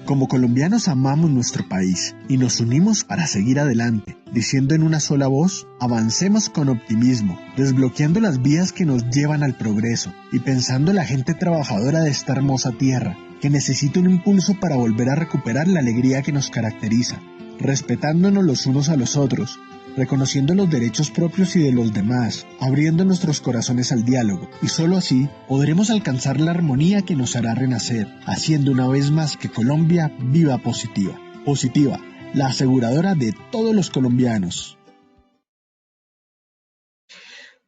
Como colombianos amamos nuestro país y nos unimos para seguir adelante, diciendo en una sola voz, avancemos con optimismo, desbloqueando las vías que nos llevan al progreso y pensando en la gente trabajadora de esta hermosa tierra, que necesita un impulso para volver a recuperar la alegría que nos caracteriza, respetándonos los unos a los otros, reconociendo los derechos propios y de los demás, abriendo nuestros corazones al diálogo, y solo así podremos alcanzar la armonía que nos hará renacer, haciendo una vez más que Colombia viva positiva. Positiva, la aseguradora de todos los colombianos.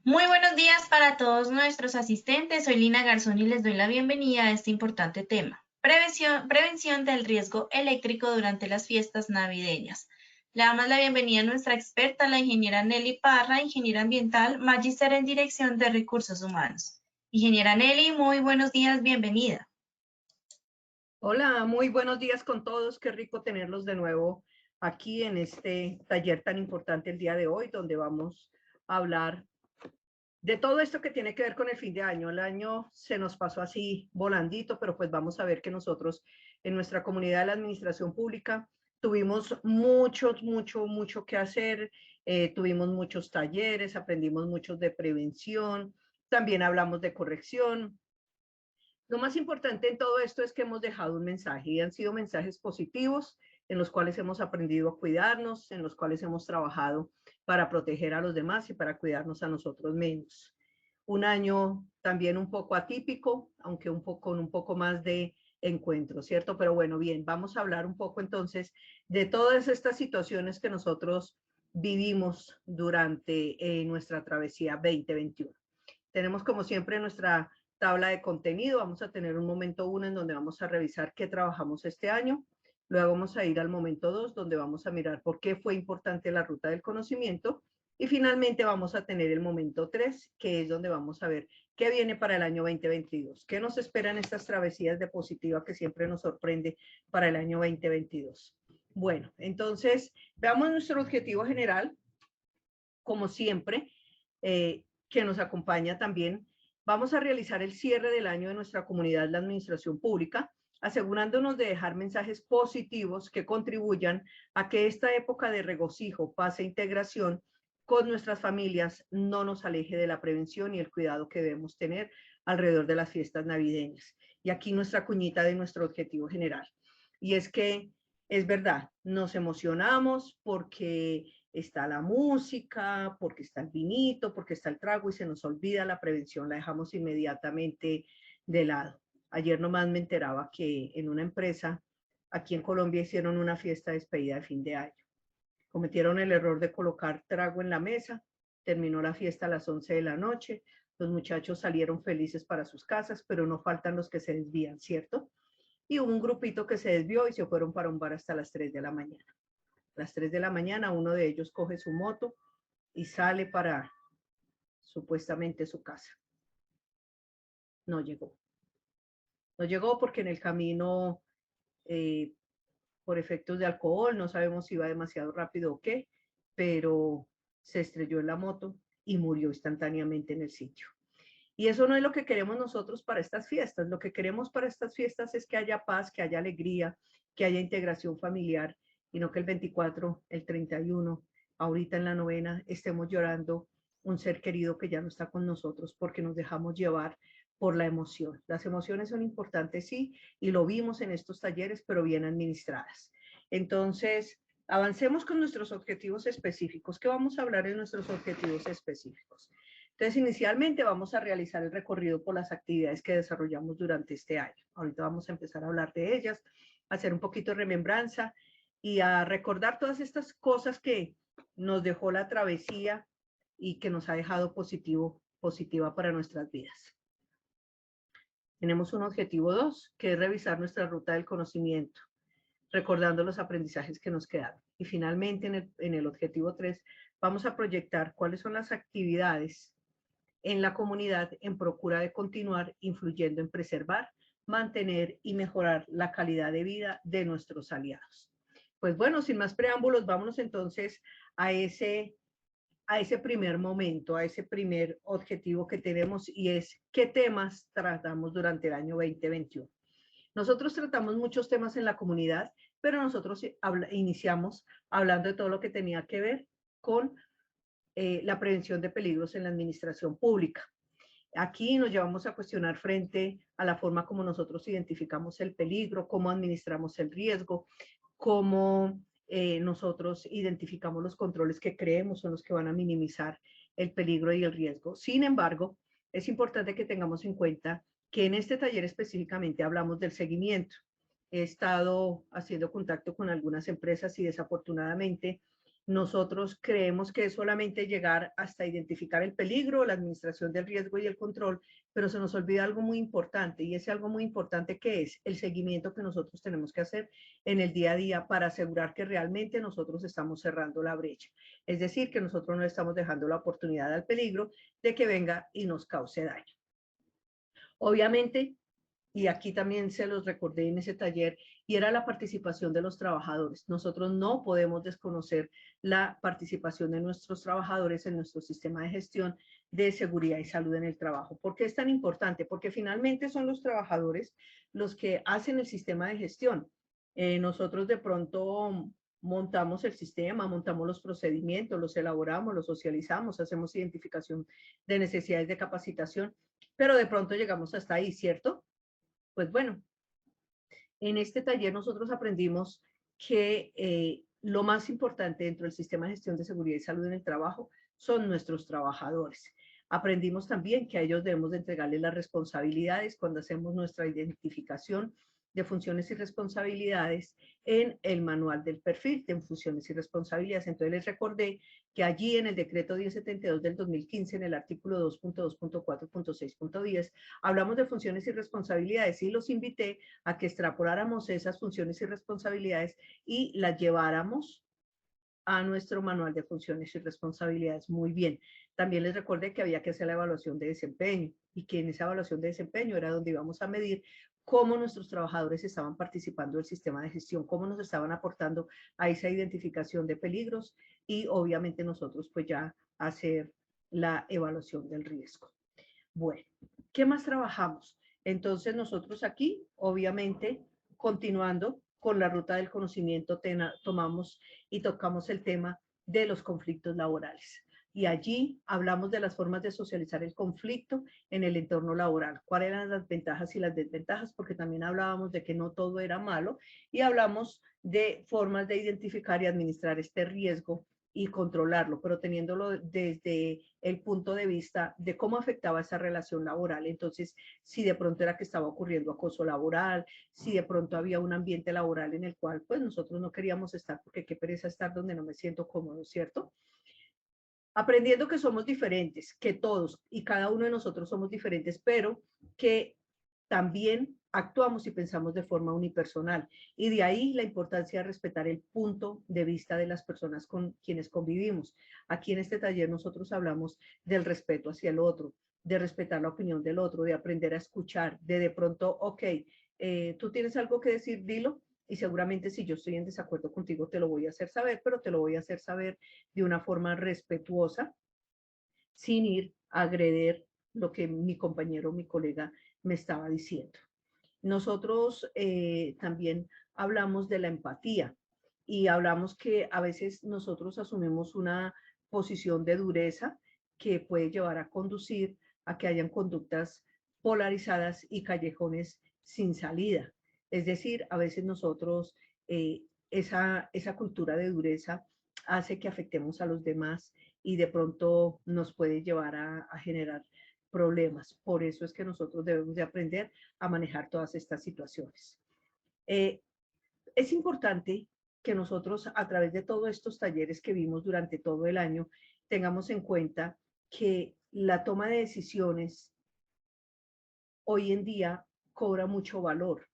Muy buenos días para todos nuestros asistentes. Soy Lina Garzón y les doy la bienvenida a este importante tema. Prevención del riesgo eléctrico durante las fiestas navideñas. Le damos la bienvenida a nuestra experta, la ingeniera Nelly Parra, ingeniera ambiental, magíster en Dirección de Recursos Humanos. Ingeniera Nelly, muy buenos días, bienvenida. Hola, muy buenos días con todos. Qué rico tenerlos de nuevo aquí en este taller tan importante el día de hoy, donde vamos a hablar de todo esto que tiene que ver con el fin de año. El año se nos pasó así volandito, pero pues vamos a ver que nosotros en nuestra comunidad de la administración pública tuvimos mucho que hacer, tuvimos muchos talleres, aprendimos muchos de prevención, también hablamos de corrección. Lo más importante en todo esto es que hemos dejado un mensaje y han sido mensajes positivos en los cuales hemos aprendido a cuidarnos, en los cuales hemos trabajado para proteger a los demás y para cuidarnos a nosotros mismos. Un año también un poco atípico, aunque con un poco más de encuentro, ¿cierto? Pero bueno, bien, vamos a hablar un poco entonces de todas estas situaciones que nosotros vivimos durante nuestra travesía 2021. Tenemos como siempre nuestra tabla de contenido. Vamos a tener un momento 1 en donde vamos a revisar qué trabajamos este año. Luego vamos a ir al momento 2, donde vamos a mirar por qué fue importante la ruta del conocimiento. Y finalmente vamos a tener el momento 3, que es donde vamos a ver qué viene para el año 2022. ¿Qué nos esperan estas travesías de positiva que siempre nos sorprende para el año 2022? Bueno, entonces veamos nuestro objetivo general. Como siempre, que nos acompaña también, vamos a realizar el cierre del año de nuestra comunidad, la administración pública, asegurándonos de dejar mensajes positivos que contribuyan a que esta época de regocijo, paz e integración con nuestras familias no nos aleje de la prevención y el cuidado que debemos tener alrededor de las fiestas navideñas. Y aquí nuestra cuñita de nuestro objetivo general. Y es que es verdad, nos emocionamos porque está la música, porque está el vinito, porque está el trago y se nos olvida la prevención, la dejamos inmediatamente de lado. Ayer nomás me enteraba que en una empresa aquí en Colombia hicieron una fiesta de despedida de fin de año. Cometieron el error de colocar trago en la mesa, terminó la fiesta a las 11 de la noche, los muchachos salieron felices para sus casas, pero no faltan los que se desvían, ¿cierto? Y hubo un grupito que se desvió y se fueron para un bar hasta las 3 de la mañana. A las 3 de la mañana uno de ellos coge su moto y sale para supuestamente su casa. No llegó. No llegó porque en el camino, por efectos de alcohol, no sabemos si iba demasiado rápido o qué, pero se estrelló en la moto y murió instantáneamente en el sitio. Y eso no es lo que queremos nosotros para estas fiestas. Lo que queremos para estas fiestas es que haya paz, que haya alegría, que haya integración familiar y no que el 24, el 31, ahorita en la novena, estemos llorando un ser querido que ya no está con nosotros porque nos dejamos llevar por la emoción. Las emociones son importantes, sí, y lo vimos en estos talleres, pero bien administradas. Entonces, avancemos con nuestros objetivos específicos. ¿Qué vamos a hablar en nuestros objetivos específicos? Entonces, inicialmente vamos a realizar el recorrido por las actividades que desarrollamos durante este año. Ahorita vamos a empezar a hablar de ellas, a hacer un poquito de remembranza y a recordar todas estas cosas que nos dejó la travesía y que nos ha dejado positiva para nuestras vidas. Tenemos un objetivo 2, que es revisar nuestra ruta del conocimiento, recordando los aprendizajes que nos quedaron. Y finalmente, en el objetivo 3, vamos a proyectar cuáles son las actividades en la comunidad en procura de continuar influyendo en preservar, mantener y mejorar la calidad de vida de nuestros aliados. Pues bueno, sin más preámbulos, vámonos entonces a ese primer momento, a ese primer objetivo que tenemos y es qué temas tratamos durante el año 2021. Nosotros tratamos muchos temas en la comunidad, pero nosotros iniciamos hablando de todo lo que tenía que ver con la prevención de peligros en la administración pública. Aquí nos llevamos a cuestionar frente a la forma como nosotros identificamos el peligro, cómo administramos el riesgo, cómo nosotros identificamos los controles que creemos son los que van a minimizar el peligro y el riesgo. Sin embargo, es importante que tengamos en cuenta que en este taller específicamente hablamos del seguimiento. He estado haciendo contacto con algunas empresas y desafortunadamente nosotros creemos que es solamente llegar hasta identificar el peligro, la administración del riesgo y el control, pero se nos olvida algo muy importante, y ese algo muy importante que es el seguimiento que nosotros tenemos que hacer en el día a día para asegurar que realmente nosotros estamos cerrando la brecha. Es decir, que nosotros no estamos dejando la oportunidad al peligro de que venga y nos cause daño. Obviamente, y aquí también se los recordé en ese taller, y era la participación de los trabajadores. Nosotros no podemos desconocer la participación de nuestros trabajadores en nuestro sistema de gestión de seguridad y salud en el trabajo. ¿Por qué es tan importante? Porque finalmente son los trabajadores los que hacen el sistema de gestión. Nosotros de pronto montamos el sistema, montamos los procedimientos, los elaboramos, los socializamos, hacemos identificación de necesidades de capacitación, pero de pronto llegamos hasta ahí, ¿cierto? Pues bueno, en este taller nosotros aprendimos que lo más importante dentro del sistema de gestión de seguridad y salud en el trabajo son nuestros trabajadores. Aprendimos también que a ellos debemos de entregarles las responsabilidades cuando hacemos nuestra identificación de funciones y responsabilidades en el manual del perfil de funciones y responsabilidades. Entonces les recordé que allí en el decreto 1072 del 2015, en el artículo 2.2.4.6.10, hablamos de funciones y responsabilidades y los invité a que extrapoláramos esas funciones y responsabilidades y las lleváramos a nuestro manual de funciones y responsabilidades. Muy bien. También les recordé que había que hacer la evaluación de desempeño y que en esa evaluación de desempeño era donde íbamos a medir cómo nuestros trabajadores estaban participando del sistema de gestión, cómo nos estaban aportando a esa identificación de peligros y obviamente nosotros pues ya hacer la evaluación del riesgo. Bueno, ¿qué más trabajamos? Entonces nosotros aquí, obviamente, continuando con la ruta del conocimiento, tomamos y tocamos el tema de los conflictos laborales. Y allí hablamos de las formas de socializar el conflicto en el entorno laboral. ¿Cuáles eran las ventajas y las desventajas? Porque también hablábamos de que no todo era malo y hablamos de formas de identificar y administrar este riesgo y controlarlo, pero teniéndolo desde el punto de vista de cómo afectaba esa relación laboral. Entonces, si de pronto era que estaba ocurriendo acoso laboral, si de pronto había un ambiente laboral en el cual pues nosotros no queríamos estar porque qué pereza estar donde no me siento cómodo, ¿cierto? Aprendiendo que somos diferentes, que todos y cada uno de nosotros somos diferentes, pero que también actuamos y pensamos de forma unipersonal. Y de ahí la importancia de respetar el punto de vista de las personas con quienes convivimos. Aquí en este taller nosotros hablamos del respeto hacia el otro, de respetar la opinión del otro, de aprender a escuchar, de pronto, ok, tú tienes algo que decir, dilo, y seguramente si yo estoy en desacuerdo contigo te lo voy a hacer saber, pero te lo voy a hacer saber de una forma respetuosa, sin ir a agredir lo que mi compañero, mi colega me estaba diciendo. Nosotros también hablamos de la empatía y hablamos que a veces nosotros asumimos una posición de dureza que puede llevar a conducir a que hayan conductas polarizadas y callejones sin salida. Es decir, a veces nosotros esa cultura de dureza hace que afectemos a los demás y de pronto nos puede llevar a generar problemas. Por eso es que nosotros debemos de aprender a manejar todas estas situaciones. Es importante que nosotros a través de todos estos talleres que vimos durante todo el año tengamos en cuenta que la toma de decisiones hoy en día cobra mucho valor.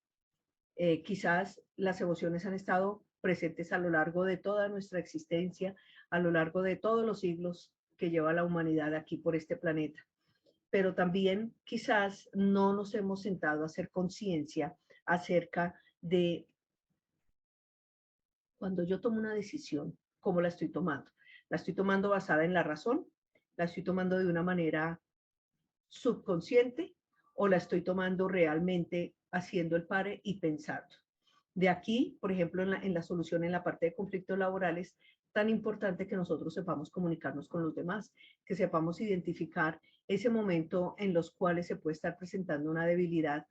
Quizás las emociones han estado presentes a lo largo de toda nuestra existencia, a lo largo de todos los siglos que lleva la humanidad aquí por este planeta. Pero también quizás no nos hemos sentado a hacer conciencia acerca de cuando yo tomo una decisión, cómo la estoy tomando. La estoy tomando basada en la razón, la estoy tomando de una manera subconsciente o la estoy tomando realmente haciendo el pare y pensando. De aquí, por ejemplo, en la solución en la parte de conflictos laborales, tan importante que nosotros sepamos comunicarnos con los demás, que sepamos identificar ese momento en los cuales se puede estar presentando una debilidad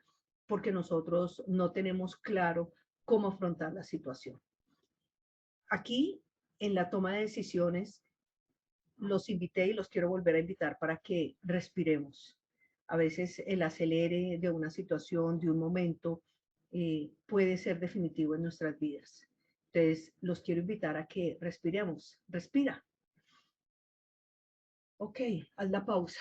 porque nosotros no tenemos claro cómo afrontar la situación. Aquí, en la toma de decisiones, los invité y los quiero volver a invitar para que respiremos. A veces el acelere de una situación, de un momento, puede ser definitivo en nuestras vidas. Entonces, los quiero invitar a que respiremos. Respira. Ok, haz la pausa.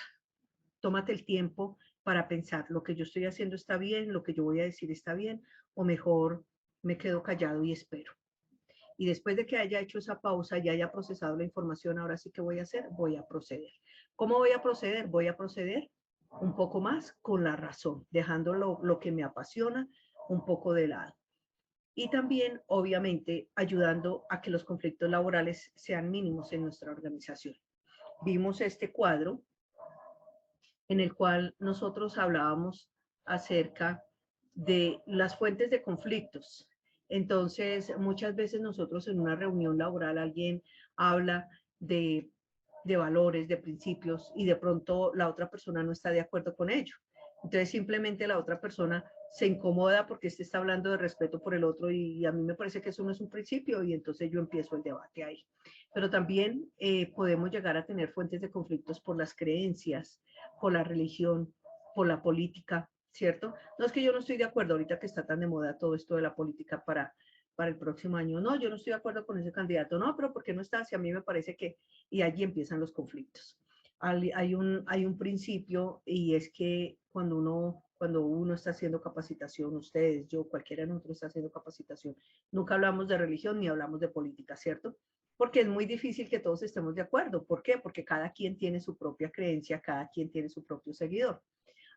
Tómate el tiempo para pensar, lo que yo estoy haciendo está bien, lo que yo voy a decir está bien, o mejor me quedo callado y espero. Y después de que haya hecho esa pausa y haya procesado la información, ahora sí que voy a hacer, voy a proceder. ¿Cómo voy a proceder? Voy a proceder un poco más con la razón, dejando lo que me apasiona un poco de lado. Y también, obviamente, ayudando a que los conflictos laborales sean mínimos en nuestra organización. Vimos este cuadro en el cual nosotros hablábamos acerca de las fuentes de conflictos. Entonces, muchas veces nosotros en una reunión laboral alguien habla de valores, de principios, y de pronto la otra persona no está de acuerdo con ello. Entonces, simplemente la otra persona se incomoda porque este está hablando de respeto por el otro y a mí me parece que eso no es un principio y entonces yo empiezo el debate ahí. Pero también podemos llegar a tener fuentes de conflictos por las creencias, por la religión, por la política, ¿cierto? No es que yo no estoy de acuerdo ahorita que está tan de moda todo esto de la política para el próximo año. No, yo no estoy de acuerdo con ese candidato. No, pero ¿por qué no está? Si a mí me parece que... Y allí empiezan los conflictos. Hay un principio y es que cuando uno está haciendo capacitación, ustedes, yo, cualquiera de nosotros está haciendo capacitación, nunca hablamos de religión ni hablamos de política, ¿cierto? Porque es muy difícil que todos estemos de acuerdo. ¿Por qué? Porque cada quien tiene su propia creencia, cada quien tiene su propio seguidor.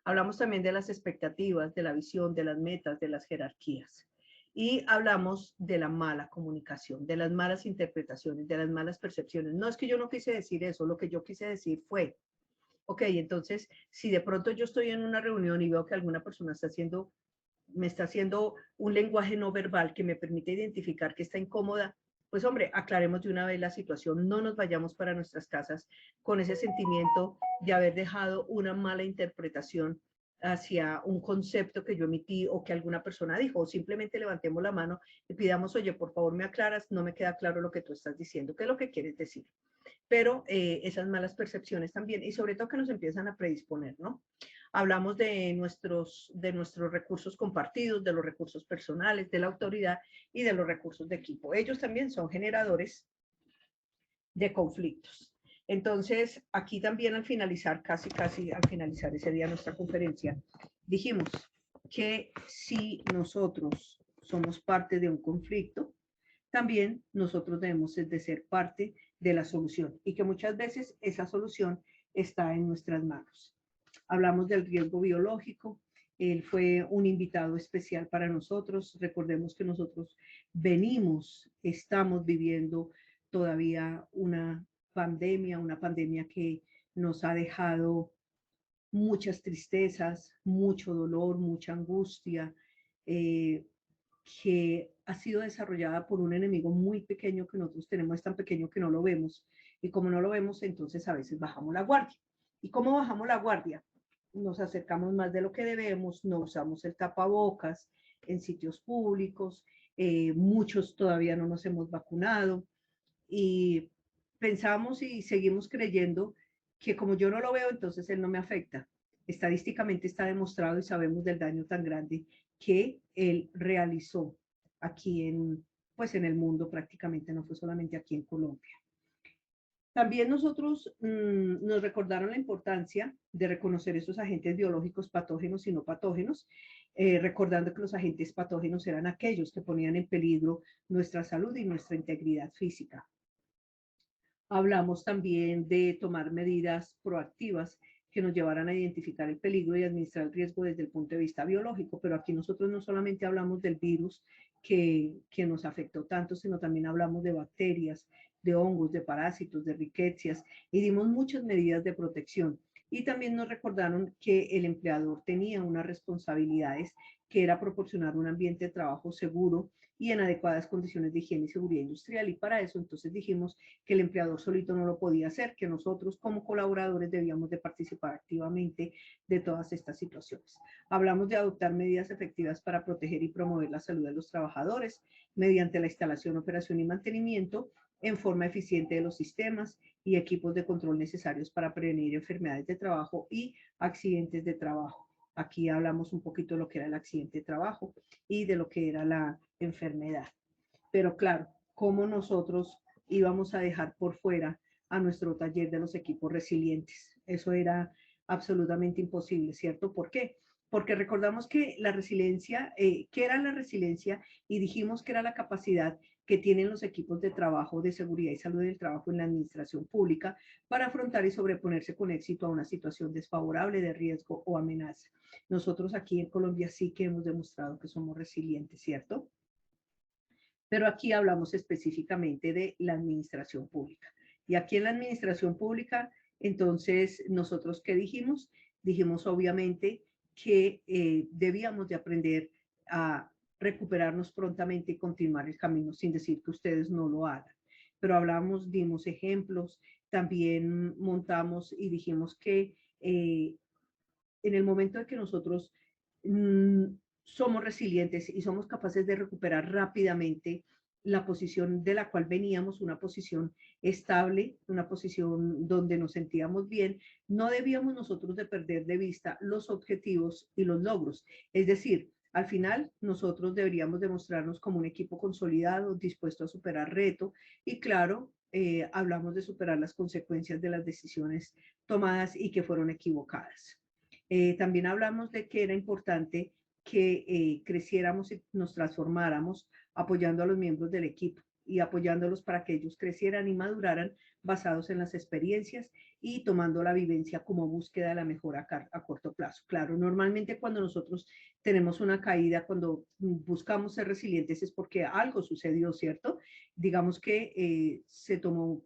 Hablamos también de las expectativas, de la visión, de las metas, de las jerarquías. Y hablamos de la mala comunicación, de las malas interpretaciones, de las malas percepciones. No es que yo no quise decir eso, lo que yo quise decir fue, ok, entonces, si de pronto yo estoy en una reunión y veo que alguna persona me está haciendo un lenguaje no verbal que me permite identificar que está incómoda, pues hombre, aclaremos de una vez la situación, no nos vayamos para nuestras casas con ese sentimiento de haber dejado una mala interpretación hacia un concepto que yo emití o que alguna persona dijo, o simplemente levantemos la mano y pidamos, oye, por favor me aclaras, no me queda claro lo que tú estás diciendo, ¿qué es lo que quieres decir? Pero esas malas percepciones también, y sobre todo que nos empiezan a predisponer, ¿no? Hablamos de nuestros recursos compartidos, de los recursos personales, de la autoridad y de los recursos de equipo. Ellos también son generadores de conflictos. Entonces, aquí también al finalizar, casi al finalizar ese día nuestra conferencia, dijimos que si nosotros somos parte de un conflicto, también nosotros debemos de ser parte de la solución y que muchas veces esa solución está en nuestras manos. Hablamos del riesgo biológico, él fue un invitado especial para nosotros. Recordemos que nosotros estamos viviendo todavía una pandemia que nos ha dejado muchas tristezas, mucho dolor, mucha angustia, que ha sido desarrollada por un enemigo muy pequeño que nosotros tenemos, es tan pequeño que no lo vemos. Y como no lo vemos, entonces a veces bajamos la guardia. ¿Y cómo bajamos la guardia? Nos acercamos más de lo que debemos, no usamos el tapabocas en sitios públicos, muchos todavía no nos hemos vacunado y pensamos y seguimos creyendo que como yo no lo veo, entonces él no me afecta. Estadísticamente está demostrado y sabemos del daño tan grande que él realizó aquí pues en el mundo prácticamente, no fue solamente aquí en Colombia. También nosotros nos recordaron la importancia de reconocer esos agentes biológicos patógenos y no patógenos, recordando que los agentes patógenos eran aquellos que ponían en peligro nuestra salud y nuestra integridad física. Hablamos también de tomar medidas proactivas que nos llevaran a identificar el peligro y administrar el riesgo desde el punto de vista biológico, pero aquí nosotros no solamente hablamos del virus que nos afectó tanto, sino también hablamos de bacterias, de hongos, de parásitos, de riquecias, y dimos muchas medidas de protección. Y también nos recordaron que el empleador tenía unas responsabilidades, que era proporcionar un ambiente de trabajo seguro y en adecuadas condiciones de higiene y seguridad industrial. Y para eso entonces dijimos que el empleador solito no lo podía hacer, que nosotros como colaboradores debíamos de participar activamente de todas estas situaciones. Hablamos de adoptar medidas efectivas para proteger y promover la salud de los trabajadores mediante la instalación, operación y mantenimiento en forma eficiente de los sistemas y equipos de control necesarios para prevenir enfermedades de trabajo y accidentes de trabajo. Aquí hablamos un poquito de lo que era el accidente de trabajo y de lo que era la enfermedad. Pero claro, ¿cómo nosotros íbamos a dejar por fuera a nuestro taller de los equipos resilientes? Eso era absolutamente imposible, ¿cierto? ¿Por qué? Porque recordamos que la resiliencia, ¿qué era la resiliencia? Y dijimos que era la capacidad que tienen los equipos de trabajo, de seguridad y salud del trabajo en la administración pública para afrontar y sobreponerse con éxito a una situación desfavorable de riesgo o amenaza. Nosotros aquí en Colombia sí que hemos demostrado que somos resilientes, ¿cierto? Pero aquí hablamos específicamente de la administración pública. Y aquí en la administración pública, entonces, nosotros, ¿qué dijimos? Dijimos obviamente que debíamos de aprender a recuperarnos prontamente y continuar el camino, sin decir que ustedes no lo hagan. Pero hablamos, dimos ejemplos, también montamos y dijimos que en el momento de que nosotros somos resilientes y somos capaces de recuperar rápidamente la posición de la cual veníamos, una posición estable, una posición donde nos sentíamos bien, no debíamos nosotros de perder de vista los objetivos y los logros. Es decir, al final nosotros deberíamos demostrarnos como un equipo consolidado, dispuesto a superar reto y claro, hablamos de superar las consecuencias de las decisiones tomadas y que fueron equivocadas. También hablamos de que era importante que creciéramos y nos transformáramos apoyando a los miembros del equipo y apoyándolos para que ellos crecieran y maduraran basados en las experiencias y tomando la vivencia como búsqueda de la mejora a corto plazo. Claro, normalmente cuando nosotros tenemos una caída, cuando buscamos ser resilientes es porque algo sucedió, ¿cierto? Digamos que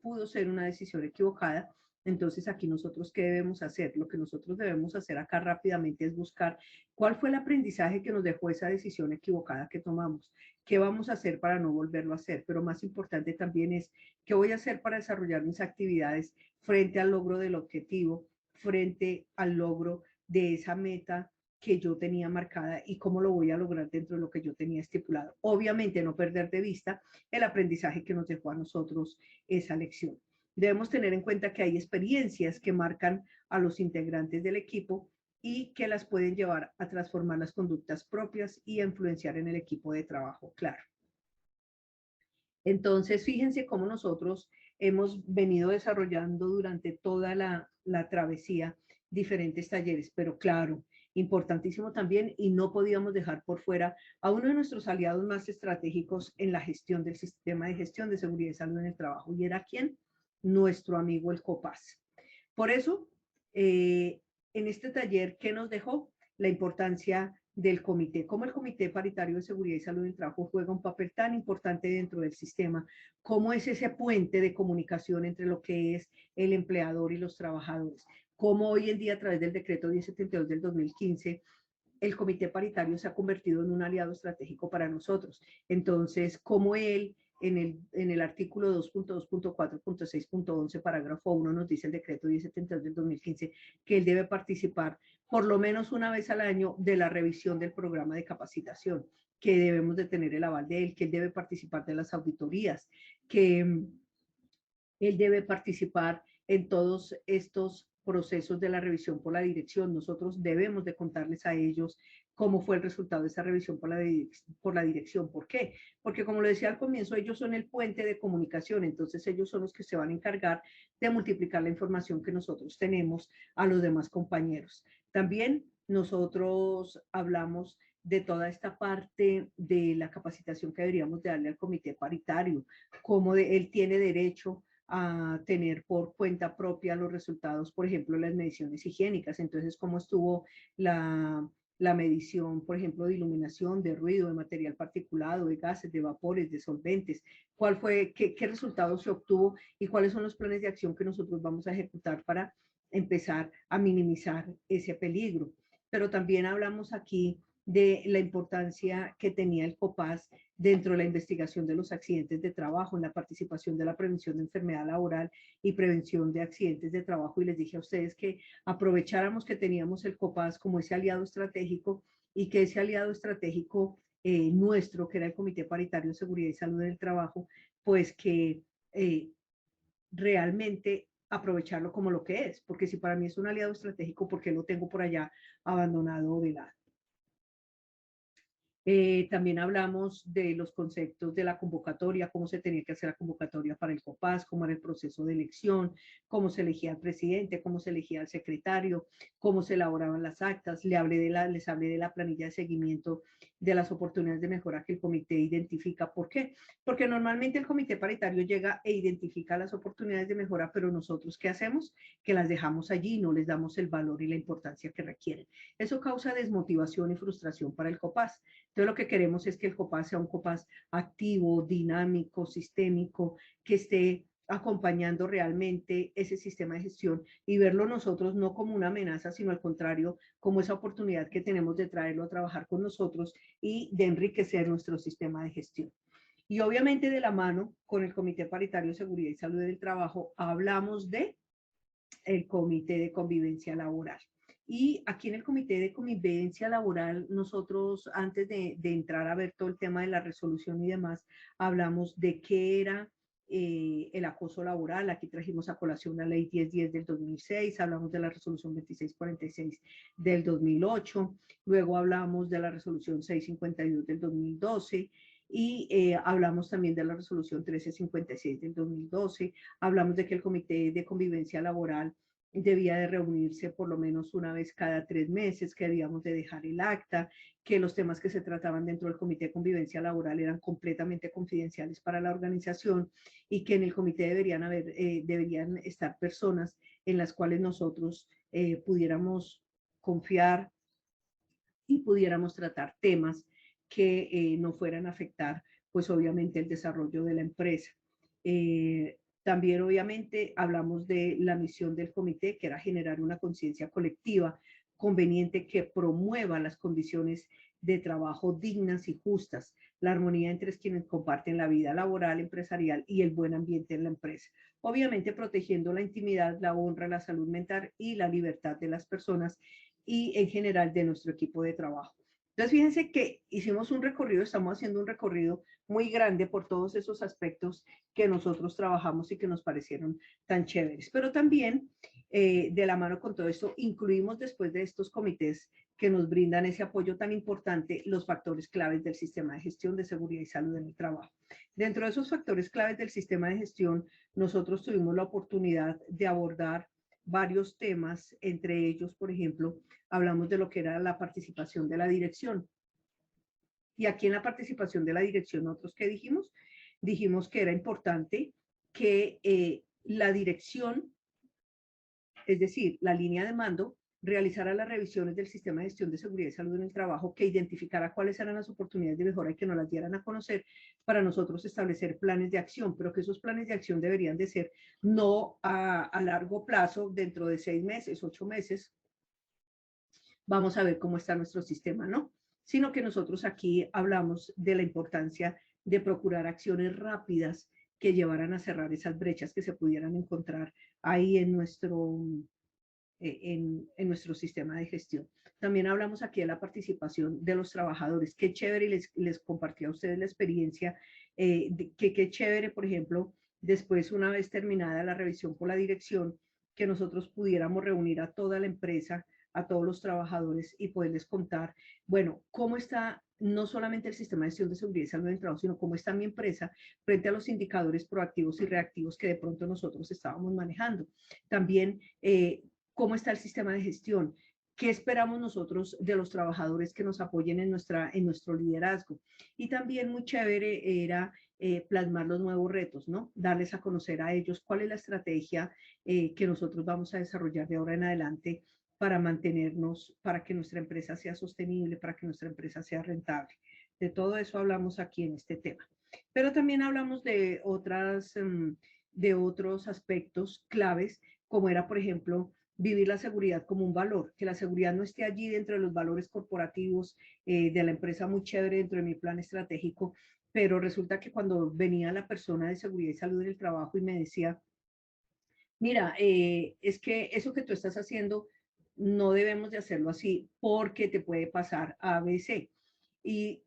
pudo ser una decisión equivocada. Entonces, aquí nosotros, ¿qué debemos hacer? Lo que nosotros debemos hacer acá rápidamente es buscar cuál fue el aprendizaje que nos dejó esa decisión equivocada que tomamos. ¿Qué vamos a hacer para no volverlo a hacer? Pero más importante también es, ¿qué voy a hacer para desarrollar mis actividades frente al logro del objetivo, frente al logro de esa meta que yo tenía marcada y cómo lo voy a lograr dentro de lo que yo tenía estipulado? Obviamente, no perder de vista el aprendizaje que nos dejó a nosotros esa lección. Debemos tener en cuenta que hay experiencias que marcan a los integrantes del equipo y que las pueden llevar a transformar las conductas propias y a influenciar en el equipo de trabajo, claro. Entonces, fíjense cómo nosotros hemos venido desarrollando durante toda la travesía diferentes talleres, pero claro, importantísimo también, y no podíamos dejar por fuera a uno de nuestros aliados más estratégicos en la gestión del sistema de gestión de seguridad y salud en el trabajo. ¿Y era quién? Nuestro amigo el COPAS. Por eso, en este taller, ¿qué nos dejó? La importancia del comité, cómo el Comité Paritario de Seguridad y Salud en el Trabajo juega un papel tan importante dentro del sistema, cómo es ese puente de comunicación entre lo que es el empleador y los trabajadores, cómo hoy en día a través del decreto 1072 del 2015 el Comité Paritario se ha convertido en un aliado estratégico para nosotros. Entonces, cómo él en el artículo 2.2.4.6.11, parágrafo 1, nos dice el decreto 1072 del 2015 que él debe participar por lo menos una vez al año de la revisión del programa de capacitación, que debemos de tener el aval de él, que él debe participar de las auditorías, que él debe participar en todos estos procesos de la revisión por la dirección. Nosotros debemos de contarles a ellos cómo fue el resultado de esa revisión por la dirección. ¿Por qué? Porque como lo decía al comienzo, ellos son el puente de comunicación, entonces ellos son los que se van a encargar de multiplicar la información que nosotros tenemos a los demás compañeros. También nosotros hablamos de toda esta parte de la capacitación que deberíamos de darle al comité paritario, cómo él tiene derecho a tener por cuenta propia los resultados, por ejemplo, las mediciones higiénicas. Entonces, cómo estuvo la medición, por ejemplo, de iluminación, de ruido, de material particulado, de gases, de vapores, de solventes, qué resultados se obtuvo y cuáles son los planes de acción que nosotros vamos a ejecutar para empezar a minimizar ese peligro. Pero también hablamos aquí de la importancia que tenía el COPAS dentro de la investigación de los accidentes de trabajo, en la participación de la prevención de enfermedad laboral y prevención de accidentes de trabajo. Y les dije a ustedes que aprovecháramos que teníamos el COPAS como ese aliado estratégico y que ese aliado estratégico nuestro, que era el Comité Paritario de Seguridad y Salud en el Trabajo, pues que realmente aprovecharlo como lo que es, porque si para mí es un aliado estratégico, ¿por qué lo tengo por allá abandonado o de lado? También hablamos de los conceptos de la convocatoria, cómo se tenía que hacer la convocatoria para el COPAS, cómo era el proceso de elección, cómo se elegía al presidente, cómo se elegía al secretario, cómo se elaboraban las actas. Les hablé de la planilla de seguimiento de las oportunidades de mejora que el comité identifica. ¿Por qué? Porque normalmente el comité paritario llega e identifica las oportunidades de mejora, pero nosotros, ¿qué hacemos? Que las dejamos allí, no les damos el valor y la importancia que requieren. Eso causa desmotivación y frustración para el COPAS. Entonces lo que queremos es que el COPAS sea un COPAS activo, dinámico, sistémico, que esté acompañando realmente ese sistema de gestión y verlo nosotros no como una amenaza, sino al contrario, como esa oportunidad que tenemos de traerlo a trabajar con nosotros y de enriquecer nuestro sistema de gestión. Y obviamente de la mano con el Comité Paritario de Seguridad y Salud del Trabajo hablamos de el Comité de Convivencia Laboral. Y aquí en el Comité de Convivencia Laboral, nosotros antes de entrar a ver todo el tema de la resolución y demás, hablamos de qué era el acoso laboral. Aquí trajimos a colación la ley 1010 del 2006, hablamos de la resolución 2646 del 2008, luego hablamos de la resolución 652 del 2012, y hablamos también de la resolución 1356 del 2012, hablamos de que el Comité de Convivencia Laboral debía de reunirse por lo menos una vez cada 3 meses, que debíamos de dejar el acta, que los temas que se trataban dentro del Comité de Convivencia Laboral eran completamente confidenciales para la organización y que en el comité deberían estar personas en las cuales nosotros pudiéramos confiar y pudiéramos tratar temas que no fueran a afectar, pues obviamente, el desarrollo de la empresa. También obviamente hablamos de la misión del comité, que era generar una conciencia colectiva conveniente que promueva las condiciones de trabajo dignas y justas, la armonía entre quienes comparten la vida laboral, empresarial y el buen ambiente en la empresa. Obviamente protegiendo la intimidad, la honra, la salud mental y la libertad de las personas y en general de nuestro equipo de trabajo. Entonces, fíjense que hicimos un recorrido, estamos haciendo un recorrido muy grande por todos esos aspectos que nosotros trabajamos y que nos parecieron tan chéveres. Pero también, de la mano con todo esto, incluimos después de estos comités que nos brindan ese apoyo tan importante, los factores claves del sistema de gestión de seguridad y salud en el trabajo. Dentro de esos factores claves del sistema de gestión, nosotros tuvimos la oportunidad de abordar varios temas, entre ellos, por ejemplo, hablamos de lo que era la participación de la dirección. Y aquí en la participación de la dirección, nosotros qué dijimos? Dijimos que era importante que la dirección, es decir, la línea de mando, realizara las revisiones del sistema de gestión de seguridad y salud en el trabajo, que identificara cuáles eran las oportunidades de mejora y que nos las dieran a conocer para nosotros establecer planes de acción, pero que esos planes de acción deberían de ser no a largo plazo, dentro de 6 meses, 8 meses, vamos a ver cómo está nuestro sistema, ¿no? Sino que nosotros aquí hablamos de la importancia de procurar acciones rápidas que llevaran a cerrar esas brechas que se pudieran encontrar ahí en nuestro sistema de gestión. También hablamos aquí de la participación de los trabajadores. Qué chévere, y les compartí a ustedes la experiencia, qué chévere, por ejemplo, después, una vez terminada la revisión por la dirección, que nosotros pudiéramos reunir a toda la empresa, a todos los trabajadores y poderles contar, bueno, cómo está no solamente el sistema de gestión de seguridad y salud del trabajo, sino cómo está mi empresa frente a los indicadores proactivos y reactivos que de pronto nosotros estábamos manejando. También cómo está el sistema de gestión, qué esperamos nosotros de los trabajadores que nos apoyen en nuestro liderazgo. Y también muy chévere era plasmar los nuevos retos, ¿no? Darles a conocer a ellos cuál es la estrategia que nosotros vamos a desarrollar de ahora en adelante para mantenernos, para que nuestra empresa sea sostenible, para que nuestra empresa sea rentable. De todo eso hablamos aquí en este tema. Pero también hablamos de otros aspectos claves, como era, por ejemplo, vivir la seguridad como un valor, que la seguridad no esté allí dentro de los valores corporativos de la empresa, muy chévere dentro de mi plan estratégico, pero resulta que cuando venía la persona de seguridad y salud en el trabajo y me decía, mira, es que eso que tú estás haciendo no debemos de hacerlo así porque te puede pasar ABC. Y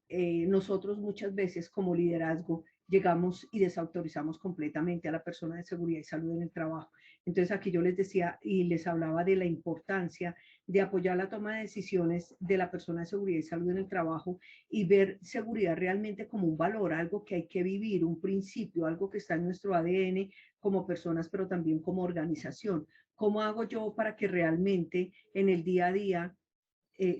nosotros muchas veces como liderazgo llegamos y desautorizamos completamente a la persona de seguridad y salud en el trabajo. Entonces aquí yo les decía y les hablaba de la importancia de apoyar la toma de decisiones de la persona de seguridad y salud en el trabajo y ver seguridad realmente como un valor, algo que hay que vivir, un principio, algo que está en nuestro ADN como personas, pero también como organización. ¿Cómo hago yo para que realmente en el día a día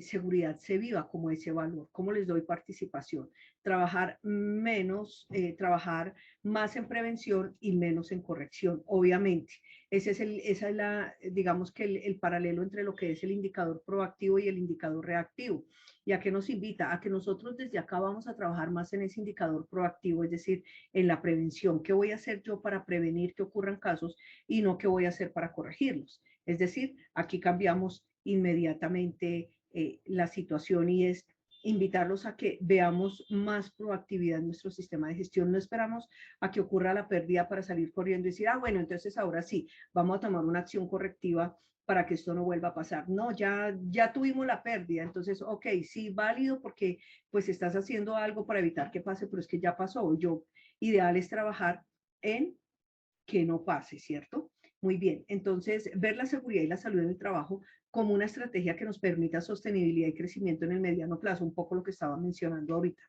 seguridad se viva como ese valor? ¿Cómo les doy participación? Trabajar menos, trabajar más en prevención y menos en corrección, obviamente. Esa es la, digamos que el paralelo entre lo que es el indicador proactivo y el indicador reactivo. ¿Y a qué nos invita? A que nosotros desde acá vamos a trabajar más en ese indicador proactivo, es decir, en la prevención. ¿Qué voy a hacer yo para prevenir que ocurran casos y no qué voy a hacer para corregirlos? Es decir, aquí cambiamos inmediatamente la situación y es invitarlos a que veamos más proactividad en nuestro sistema de gestión. No esperamos a que ocurra la pérdida para salir corriendo y decir, ah, bueno, entonces ahora sí, vamos a tomar una acción correctiva para que esto no vuelva a pasar. No, ya tuvimos la pérdida, entonces, ok, sí, válido porque pues estás haciendo algo para evitar que pase, pero es que ya pasó. Yo, ideal es trabajar en que no pase, ¿cierto? Muy bien, entonces ver la seguridad y la salud en el trabajo como una estrategia que nos permita sostenibilidad y crecimiento en el mediano plazo, un poco lo que estaba mencionando ahorita.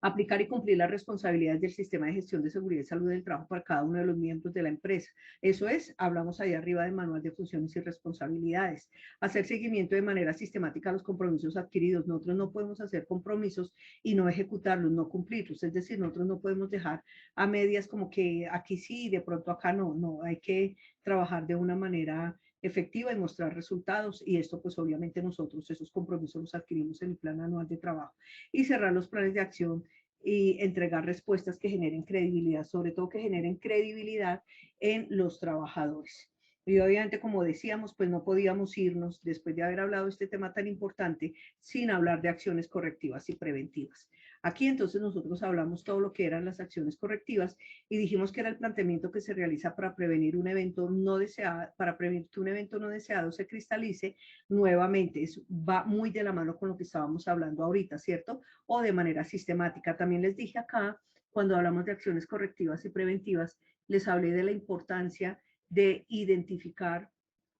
Aplicar y cumplir las responsabilidades del sistema de gestión de seguridad y salud del trabajo para cada uno de los miembros de la empresa. Eso es, hablamos ahí arriba del manual de funciones y responsabilidades. Hacer seguimiento de manera sistemática a los compromisos adquiridos. Nosotros no podemos hacer compromisos y no ejecutarlos, no cumplirlos. Es decir, nosotros no podemos dejar a medias como que aquí sí y de pronto acá no. No, hay que trabajar de una manera efectiva y mostrar resultados, y esto pues obviamente nosotros esos compromisos los adquirimos en el plan anual de trabajo, y cerrar los planes de acción y entregar respuestas que generen credibilidad, sobre todo que generen credibilidad en los trabajadores. Y obviamente, como decíamos, pues no podíamos irnos después de haber hablado de este tema tan importante sin hablar de acciones correctivas y preventivas. Aquí entonces nosotros hablamos todo lo que eran las acciones correctivas y dijimos que era el planteamiento que se realiza para prevenir un evento no deseado, para prevenir que un evento no deseado se cristalice nuevamente. Eso va muy de la mano con lo que estábamos hablando ahorita, ¿cierto? O de manera sistemática. También les dije acá, cuando hablamos de acciones correctivas y preventivas, les hablé de la importancia de identificar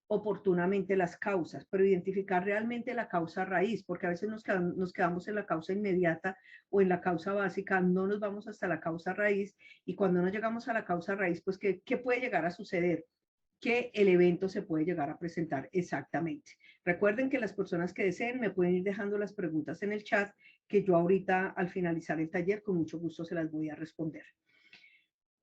oportunamente las causas, pero identificar realmente la causa raíz, porque a veces nos quedamos en la causa inmediata o en la causa básica, no nos vamos hasta la causa raíz, y cuando no llegamos a la causa raíz, pues ¿qué puede llegar a suceder? Que el evento se puede llegar a presentar exactamente. Recuerden que las personas que deseen me pueden ir dejando las preguntas en el chat, que yo ahorita al finalizar el taller con mucho gusto se las voy a responder.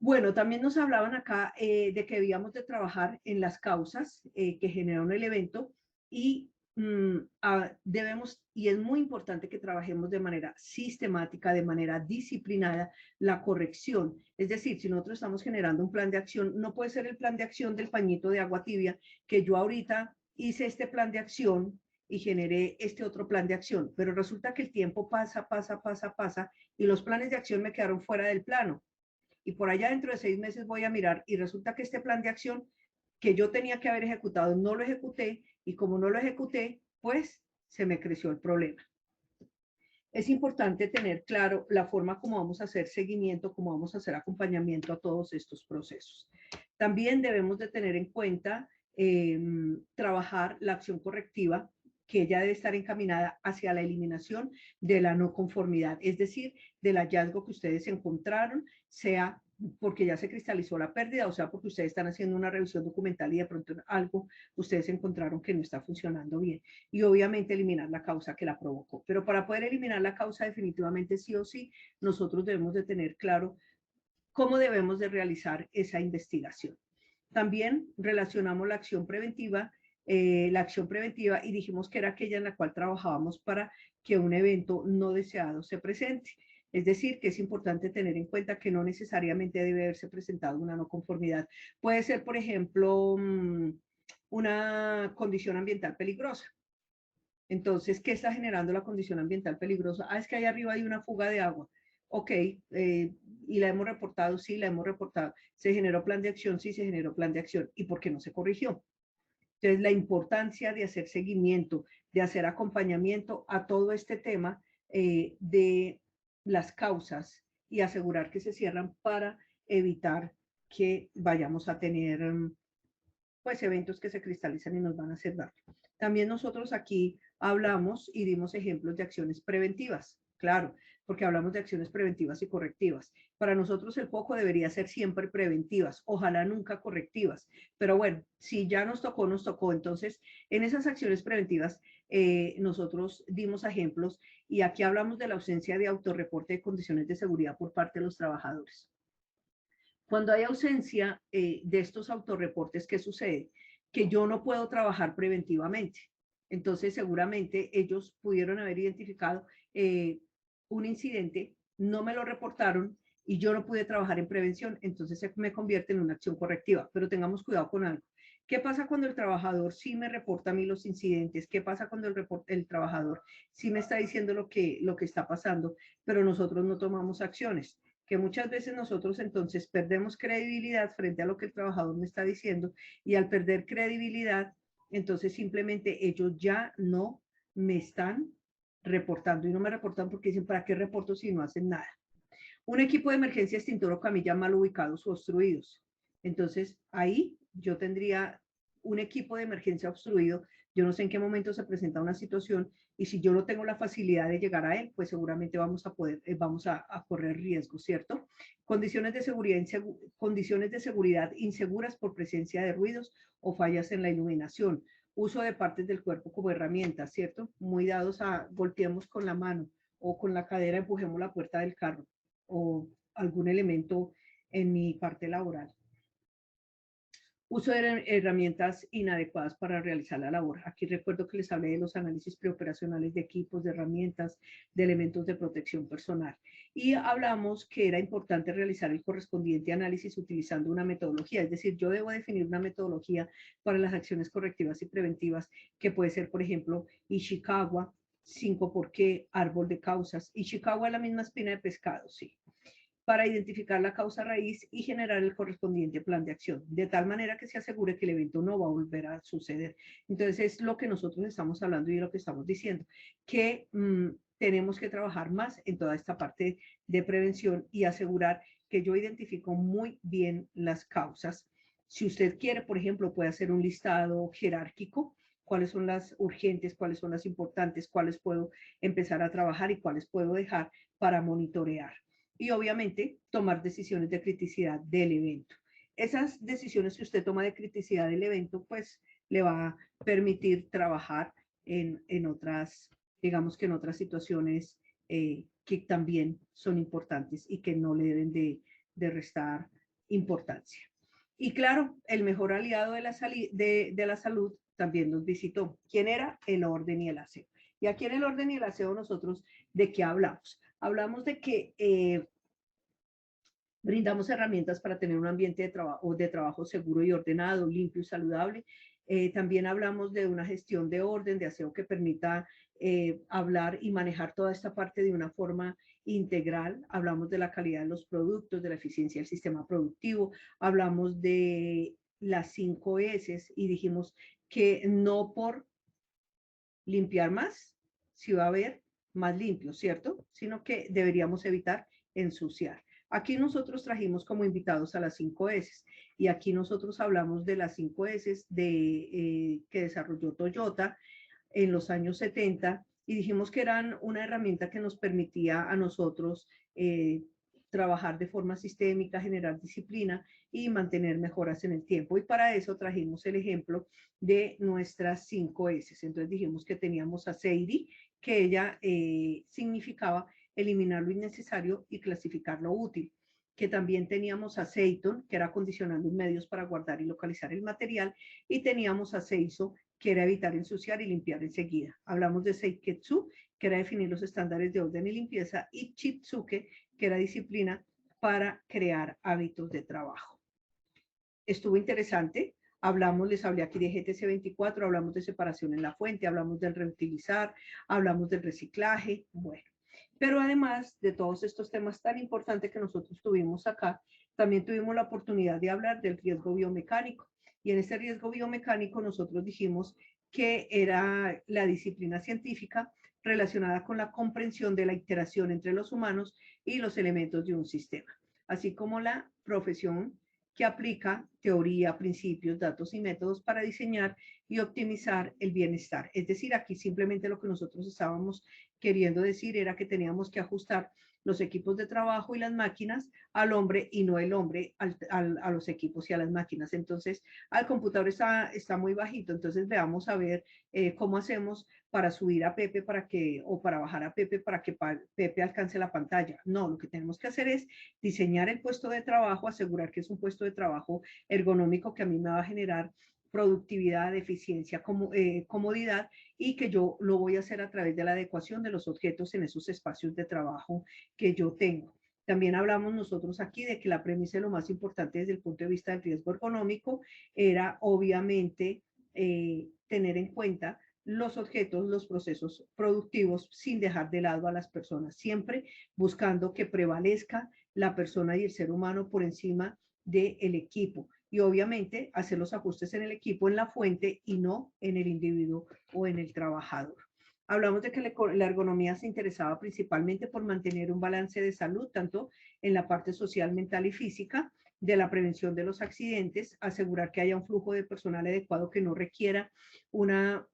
Bueno, también nos hablaban acá de que debíamos de trabajar en las causas que generaron el evento y debemos, y es muy importante que trabajemos de manera sistemática, de manera disciplinada, la corrección. Es decir, si nosotros estamos generando un plan de acción, no puede ser el plan de acción del pañito de agua tibia, que yo ahorita hice este plan de acción y generé este otro plan de acción, pero resulta que el tiempo pasa, y los planes de acción me quedaron fuera del plano, y por allá dentro de 6 meses voy a mirar y resulta que este plan de acción que yo tenía que haber ejecutado no lo ejecuté, y como no lo ejecuté, pues se me creció el problema. Es importante tener claro la forma como vamos a hacer seguimiento, cómo vamos a hacer acompañamiento a todos estos procesos. También debemos de tener en cuenta trabajar la acción correctiva, que ya debe estar encaminada hacia la eliminación de la no conformidad, es decir, del hallazgo que ustedes encontraron, sea porque ya se cristalizó la pérdida, o sea, porque ustedes están haciendo una revisión documental y de pronto algo ustedes encontraron que no está funcionando bien. Y obviamente eliminar la causa que la provocó. Pero para poder eliminar la causa definitivamente sí o sí, nosotros debemos de tener claro cómo debemos de realizar esa investigación. También relacionamos la acción preventiva, y dijimos que era aquella en la cual trabajábamos para que un evento no deseado se presente. Es decir, que es importante tener en cuenta que no necesariamente debe haberse presentado una no conformidad. Puede ser, por ejemplo, una condición ambiental peligrosa. Entonces, ¿qué está generando la condición ambiental peligrosa? Es que ahí arriba hay una fuga de agua. Ok, ¿y la hemos reportado? Sí, la hemos reportado. ¿Se generó plan de acción? Sí, se generó plan de acción. ¿Y por qué no se corrigió? Entonces, la importancia de hacer seguimiento, de hacer acompañamiento a todo este tema de las causas y asegurar que se cierran para evitar que vayamos a tener pues eventos que se cristalizan y nos van a hacer daño. También nosotros aquí hablamos y dimos ejemplos de acciones preventivas, claro, porque hablamos de acciones preventivas y correctivas. Para nosotros el foco debería ser siempre preventivas, ojalá nunca correctivas, pero bueno, si ya nos tocó, nos tocó. Entonces, en esas acciones preventivas, nosotros dimos ejemplos y aquí hablamos de la ausencia de autorreporte de condiciones de seguridad por parte de los trabajadores. Cuando hay ausencia de estos autorreportes, ¿qué sucede? Que yo no puedo trabajar preventivamente. Entonces, seguramente ellos pudieron haber identificado un incidente, no me lo reportaron y yo no pude trabajar en prevención, entonces se me convierte en una acción correctiva. Pero tengamos cuidado con algo. ¿Qué pasa cuando el trabajador sí me reporta a mí los incidentes? ¿Qué pasa cuando el trabajador sí me está diciendo lo que está pasando, pero nosotros no tomamos acciones? Que muchas veces nosotros entonces perdemos credibilidad frente a lo que el trabajador me está diciendo y al perder credibilidad, entonces simplemente ellos ya no me están reportando y no me reportan porque dicen, ¿para qué reporto si no hacen nada? Un equipo de emergencia, extintor o camilla mal ubicados o obstruidos. Entonces ahí yo tendría un equipo de emergencia obstruido, yo no sé en qué momento se presenta una situación y si yo no tengo la facilidad de llegar a él, pues seguramente vamos a correr riesgos, ¿cierto? Condiciones de seguridad inseguras por presencia de ruidos o fallas en la iluminación. Uso de partes del cuerpo como herramientas, ¿cierto? Muy dados a golpeemos con la mano o con la cadera empujemos la puerta del carro o algún elemento en mi parte laboral. Uso de herramientas inadecuadas para realizar la labor. Aquí recuerdo que les hablé de los análisis preoperacionales de equipos, de herramientas, de elementos de protección personal. Y hablamos que era importante realizar el correspondiente análisis utilizando una metodología. Es decir, yo debo definir una metodología para las acciones correctivas y preventivas, que puede ser, por ejemplo, Ishikawa, 5 por qué, árbol de causas. Ishikawa es la misma espina de pescado, sí, para identificar la causa raíz y generar el correspondiente plan de acción, de tal manera que se asegure que el evento no va a volver a suceder. Entonces, es lo que nosotros estamos hablando y lo que estamos diciendo, que tenemos que trabajar más en toda esta parte de prevención y asegurar que yo identifico muy bien las causas. Si usted quiere, por ejemplo, puede hacer un listado jerárquico, cuáles son las urgentes, cuáles son las importantes, cuáles puedo empezar a trabajar y cuáles puedo dejar para monitorear. Y obviamente tomar decisiones de criticidad del evento. Esas decisiones que usted toma de criticidad del evento, pues le va a permitir trabajar en otras, digamos que en otras situaciones que también son importantes y que no le deben de restar importancia. Y claro, el mejor aliado de la salud también nos visitó. ¿Quién era? El orden y el aseo. Y aquí en el orden y el aseo nosotros, ¿de qué hablamos? Hablamos de que brindamos herramientas para tener un ambiente de trabajo seguro y ordenado, limpio y saludable. También hablamos de una gestión de orden, de aseo que permita hablar y manejar toda esta parte de una forma integral. Hablamos de la calidad de los productos, de la eficiencia del sistema productivo. Hablamos de las 5 S y dijimos que no por limpiar más, si va a haber más limpio, ¿cierto? Sino que deberíamos evitar ensuciar. Aquí nosotros trajimos como invitados a las 5 S y aquí nosotros hablamos de las 5 S que desarrolló Toyota en los años 70 y dijimos que eran una herramienta que nos permitía a nosotros trabajar de forma sistémica, generar disciplina y mantener mejoras en el tiempo. Y para eso trajimos el ejemplo de nuestras 5 S. Entonces dijimos que teníamos a Sadie, que ella significaba eliminar lo innecesario y clasificar lo útil. Que también teníamos a Seiton, que era acondicionando medios para guardar y localizar el material, y teníamos a Seiso, que era evitar ensuciar y limpiar enseguida. Hablamos de Seiketsu, que era definir los estándares de orden y limpieza, y Chitsuke, que era disciplina para crear hábitos de trabajo. Estuvo interesante. Hablamos, les hablé aquí de GTC 24, hablamos de separación en la fuente, hablamos del reutilizar, hablamos del reciclaje, bueno. Pero además de todos estos temas tan importantes que nosotros tuvimos acá, también tuvimos la oportunidad de hablar del riesgo biomecánico. Y en ese riesgo biomecánico nosotros dijimos que era la disciplina científica relacionada con la comprensión de la interacción entre los humanos y los elementos de un sistema, así como la profesión que aplica teoría, principios, datos y métodos para diseñar y optimizar el bienestar. Es decir, aquí simplemente lo que nosotros estábamos queriendo decir era que teníamos que ajustar los equipos de trabajo y las máquinas al hombre y no el hombre a los equipos y a las máquinas. Entonces, al computador está muy bajito, entonces veamos a ver cómo hacemos para subir a Pepe para que, o para bajar a Pepe para que Pepe alcance la pantalla. No, lo que tenemos que hacer es diseñar el puesto de trabajo, asegurar que es un puesto de trabajo ergonómico que a mí me va a generar productividad, eficiencia, comodidad, y que yo lo voy a hacer a través de la adecuación de los objetos en esos espacios de trabajo que yo tengo. También hablamos nosotros aquí de que la premisa de lo más importante desde el punto de vista del riesgo ergonómico era obviamente tener en cuenta los objetos, los procesos productivos sin dejar de lado a las personas, siempre buscando que prevalezca la persona y el ser humano por encima del equipo. Y obviamente hacer los ajustes en el equipo, en la fuente y no en el individuo o en el trabajador. Hablamos de que la ergonomía se interesaba principalmente por mantener un balance de salud, tanto en la parte social, mental y física, de la prevención de los accidentes, asegurar que haya un flujo de personal adecuado que no requiera una,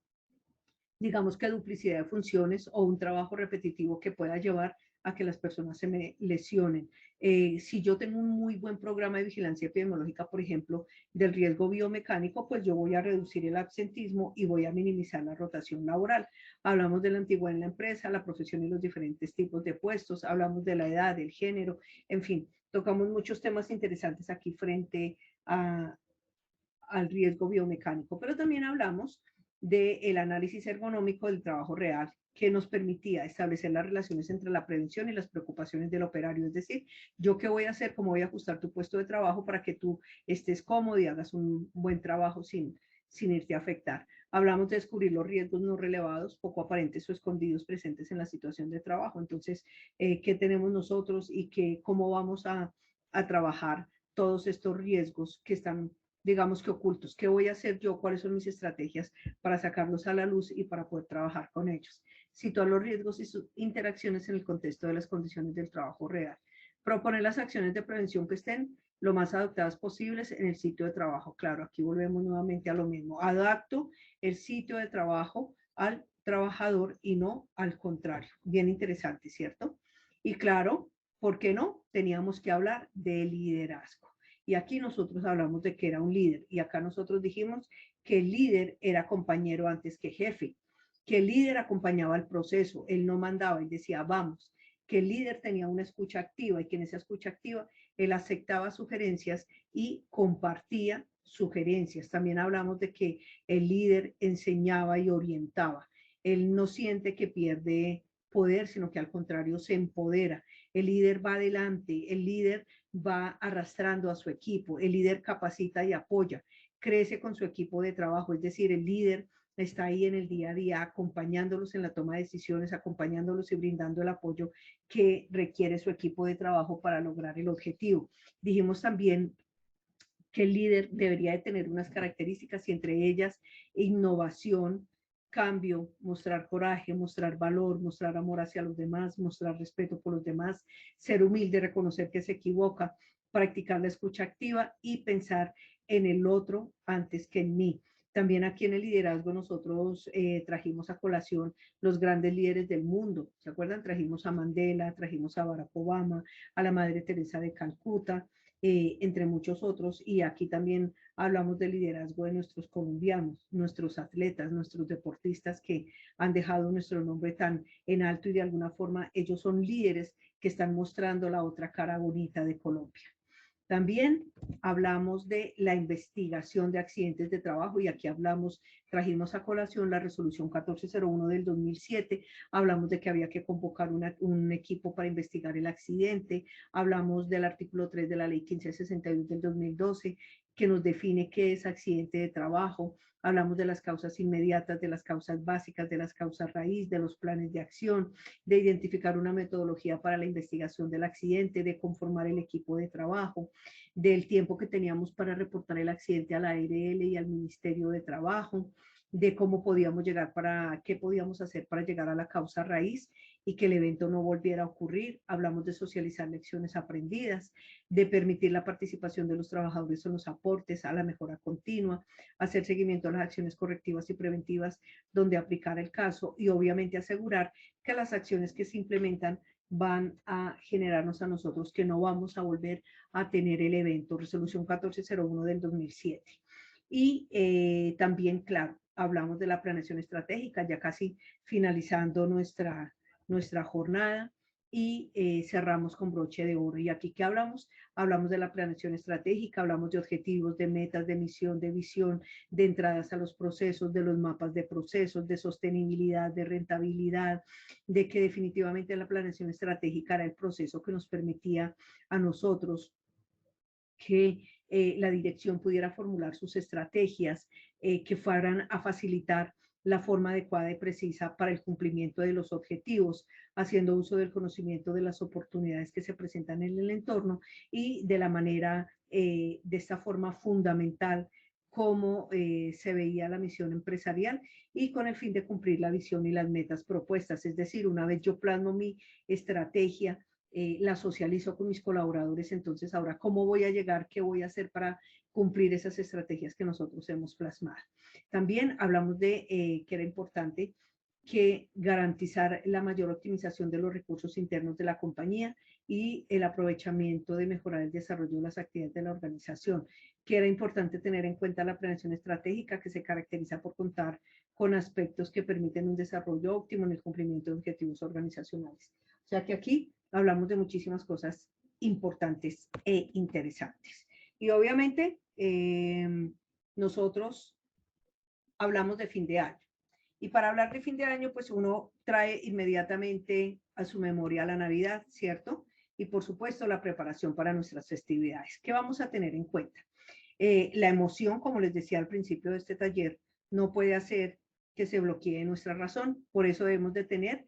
digamos que duplicidad de funciones o un trabajo repetitivo que pueda llevar a que las personas se me lesionen. Si yo tengo un muy buen programa de vigilancia epidemiológica, por ejemplo, del riesgo biomecánico, pues yo voy a reducir el absentismo y voy a minimizar la rotación laboral. Hablamos de la antigüedad en la empresa, la profesión y los diferentes tipos de puestos, hablamos de la edad, del género, en fin, tocamos muchos temas interesantes aquí frente al riesgo biomecánico, pero también hablamos del análisis ergonómico del trabajo real, que nos permitía establecer las relaciones entre la prevención y las preocupaciones del operario. Es decir, yo qué voy a hacer, cómo voy a ajustar tu puesto de trabajo para que tú estés cómodo y hagas un buen trabajo sin irte a afectar. Hablamos de descubrir los riesgos no relevados, poco aparentes o escondidos presentes en la situación de trabajo. Entonces, ¿qué tenemos nosotros y cómo vamos a trabajar todos estos riesgos que están, digamos que ocultos? ¿Qué voy a hacer yo? ¿Cuáles son mis estrategias para sacarlos a la luz y para poder trabajar con ellos? Situar los riesgos y sus interacciones en el contexto de las condiciones del trabajo real. Proponer las acciones de prevención que estén lo más adaptadas posibles en el sitio de trabajo. Claro, aquí volvemos nuevamente a lo mismo. Adapto el sitio de trabajo al trabajador y no al contrario. Bien interesante, ¿cierto? Y claro, ¿por qué no? Teníamos que hablar de liderazgo. Y aquí nosotros hablamos de que era un líder. Y acá nosotros dijimos que el líder era compañero antes que jefe, que el líder acompañaba el proceso, él no mandaba, él decía, vamos, que el líder tenía una escucha activa y que en esa escucha activa él aceptaba sugerencias y compartía sugerencias. También hablamos de que el líder enseñaba y orientaba. Él no siente que pierde poder, sino que al contrario se empodera. El líder va adelante, el líder va arrastrando a su equipo, el líder capacita y apoya, crece con su equipo de trabajo, es decir, el líder está ahí en el día a día acompañándolos en la toma de decisiones, acompañándolos y brindando el apoyo que requiere su equipo de trabajo para lograr el objetivo. Dijimos también que el líder debería de tener unas características y entre ellas innovación, cambio, mostrar coraje, mostrar valor, mostrar amor hacia los demás, mostrar respeto por los demás, ser humilde, reconocer que se equivoca, practicar la escucha activa y pensar en el otro antes que en mí. También aquí en el liderazgo nosotros trajimos a colación los grandes líderes del mundo. ¿Se acuerdan? Trajimos a Mandela, trajimos a Barack Obama, a la Madre Teresa de Calcuta, entre muchos otros. Y aquí también hablamos del liderazgo de nuestros colombianos, nuestros atletas, nuestros deportistas que han dejado nuestro nombre tan en alto y de alguna forma ellos son líderes que están mostrando la otra cara bonita de Colombia. También hablamos de la investigación de accidentes de trabajo y aquí trajimos a colación la resolución 1401 del 2007, hablamos de que había que convocar un equipo para investigar el accidente, hablamos del artículo 3 de la ley 1562 del 2012, que nos define qué es accidente de trabajo. Hablamos de las causas inmediatas, de las causas básicas, de las causas raíz, de los planes de acción, de identificar una metodología para la investigación del accidente, de conformar el equipo de trabajo, del tiempo que teníamos para reportar el accidente a la ARL y al Ministerio de Trabajo, de cómo podíamos llegar qué podíamos hacer para llegar a la causa raíz y que el evento no volviera a ocurrir. Hablamos de socializar lecciones aprendidas, de permitir la participación de los trabajadores en los aportes a la mejora continua, hacer seguimiento a las acciones correctivas y preventivas donde aplicar el caso y obviamente asegurar que las acciones que se implementan van a generarnos a nosotros que no vamos a volver a tener el evento. Resolución 1401 del 2007. Y también, claro, hablamos de la planeación estratégica, ya casi finalizando nuestra jornada y cerramos con broche de oro. ¿Y aquí qué hablamos? Hablamos de la planeación estratégica, hablamos de objetivos, de metas, de misión, de visión, de entradas a los procesos, de los mapas de procesos, de sostenibilidad, de rentabilidad, de que definitivamente la planeación estratégica era el proceso que nos permitía a nosotros que la dirección pudiera formular sus estrategias que fueran a facilitar la forma adecuada y precisa para el cumplimiento de los objetivos, haciendo uso del conocimiento de las oportunidades que se presentan en el entorno y de la manera, de esta forma fundamental, cómo se veía la misión empresarial y con el fin de cumplir la visión y las metas propuestas. Es decir, una vez yo plasmo mi estrategia, la socializo con mis colaboradores, entonces ahora, ¿cómo voy a llegar? ¿Qué voy a hacer para cumplir esas estrategias que nosotros hemos plasmado? También hablamos de que era importante que garantizar la mayor optimización de los recursos internos de la compañía y el aprovechamiento de mejorar el desarrollo de las actividades de la organización, que era importante tener en cuenta la planeación estratégica que se caracteriza por contar con aspectos que permiten un desarrollo óptimo en el cumplimiento de objetivos organizacionales. O sea que aquí hablamos de muchísimas cosas importantes e interesantes. Y obviamente nosotros hablamos de fin de año. Y para hablar de fin de año, pues uno trae inmediatamente a su memoria la Navidad, ¿cierto? Y por supuesto la preparación para nuestras festividades. ¿Qué vamos a tener en cuenta? La emoción, como les decía al principio de este taller, no puede hacer que se bloquee nuestra razón. Por eso debemos de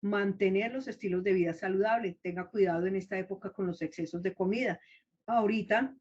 mantener los estilos de vida saludables. Tenga cuidado en esta época con los excesos de comida. Ahorita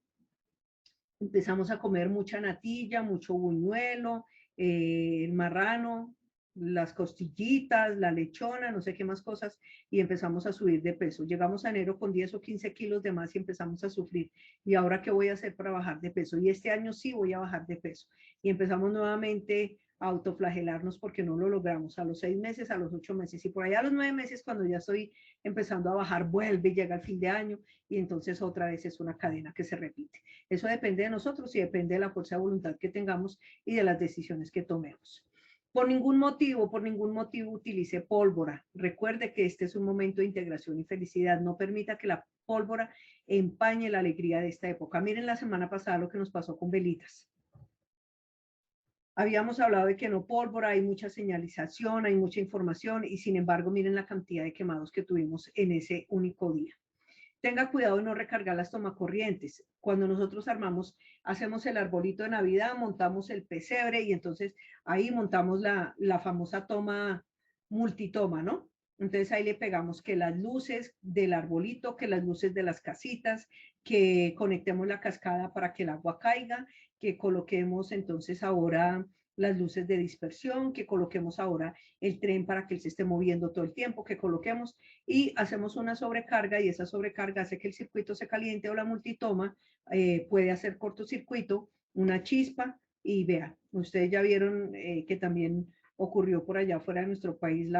empezamos a comer mucha natilla, mucho buñuelo, el marrano, las costillitas, la lechona, no sé qué más cosas, y empezamos a subir de peso. Llegamos a enero con 10 o 15 kilos de más y empezamos a sufrir. ¿Y ahora qué voy a hacer para bajar de peso? Y este año sí voy a bajar de peso. Y empezamos nuevamente a autoflagelarnos porque no lo logramos a los 6 meses, a los 8 meses. Y por allá a los 9 meses, cuando ya estoy empezando a bajar, vuelve y llega el fin de año y entonces otra vez es una cadena que se repite. Eso depende de nosotros y depende de la fuerza de voluntad que tengamos y de las decisiones que tomemos. Por ningún motivo utilice pólvora. Recuerde que este es un momento de integración y felicidad. No permita que la pólvora empañe la alegría de esta época. Miren la semana pasada lo que nos pasó con velitas. Habíamos hablado de que no pólvora, hay mucha señalización, hay mucha información y sin embargo miren la cantidad de quemados que tuvimos en ese único día. Tenga cuidado de no recargar las tomacorrientes. Cuando nosotros hacemos el arbolito de Navidad, montamos el pesebre y entonces ahí montamos la famosa toma multitoma, ¿no? Entonces ahí le pegamos que las luces del arbolito, que las luces de las casitas, que conectemos la cascada para que el agua caiga, que coloquemos entonces ahora las luces de dispersión, que coloquemos ahora el tren para que él se esté moviendo todo el tiempo, que coloquemos y hacemos una sobrecarga y esa sobrecarga hace que el circuito se caliente o la multitoma puede hacer cortocircuito, una chispa y vean, ustedes ya vieron que también ocurrió por allá fuera de nuestro país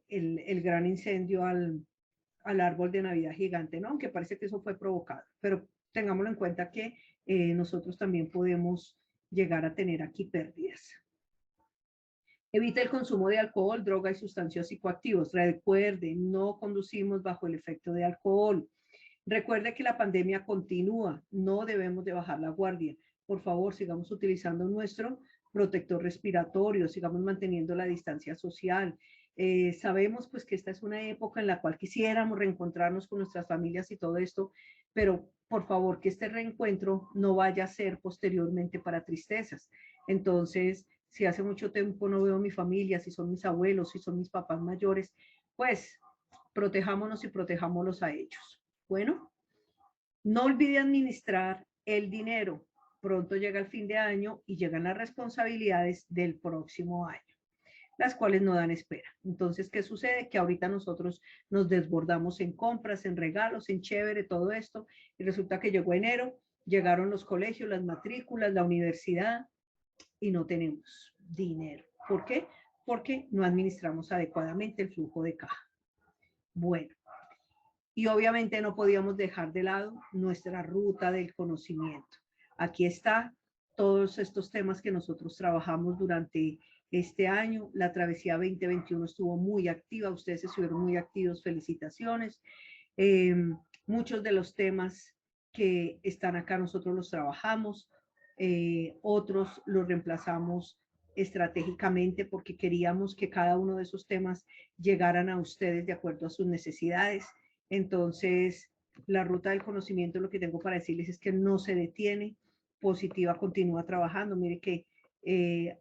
el gran incendio al árbol de Navidad gigante, ¿no? Aunque parece que eso fue provocado, pero tengámoslo en cuenta que nosotros también podemos llegar a tener aquí pérdidas. Evita el consumo de alcohol, droga y sustancias psicoactivos. Recuerden, no conducimos bajo el efecto de alcohol. Recuerde que la pandemia continúa, no debemos de bajar la guardia. Por favor, sigamos utilizando nuestro protector respiratorio, sigamos manteniendo la distancia social. Sabemos pues que esta es una época en la cual quisiéramos reencontrarnos con nuestras familias y todo esto, pero por favor que este reencuentro no vaya a ser posteriormente para tristezas. Entonces, si hace mucho tiempo no veo a mi familia, si son mis abuelos, si son mis papás mayores, pues protejámonos y protejámoslos a ellos. Bueno, no olvide administrar el dinero. Pronto llega el fin de año y llegan las responsabilidades del próximo año, las cuales no dan espera. Entonces, ¿qué sucede? Que ahorita nosotros nos desbordamos en compras, en regalos, en chévere, todo esto, y resulta que llegó enero, llegaron los colegios, las matrículas, la universidad, y no tenemos dinero. ¿Por qué? Porque no administramos adecuadamente el flujo de caja. Bueno, y obviamente no podíamos dejar de lado nuestra ruta del conocimiento. Aquí está todos estos temas que nosotros trabajamos durante este año. La travesía 2021 estuvo muy activa, ustedes estuvieron muy activos, felicitaciones. Muchos de los temas que están acá nosotros los trabajamos, otros los reemplazamos estratégicamente porque queríamos que cada uno de esos temas llegaran a ustedes de acuerdo a sus necesidades. Entonces, la ruta del conocimiento, lo que tengo para decirles es que no se detiene, Positiva continúa trabajando. Mire que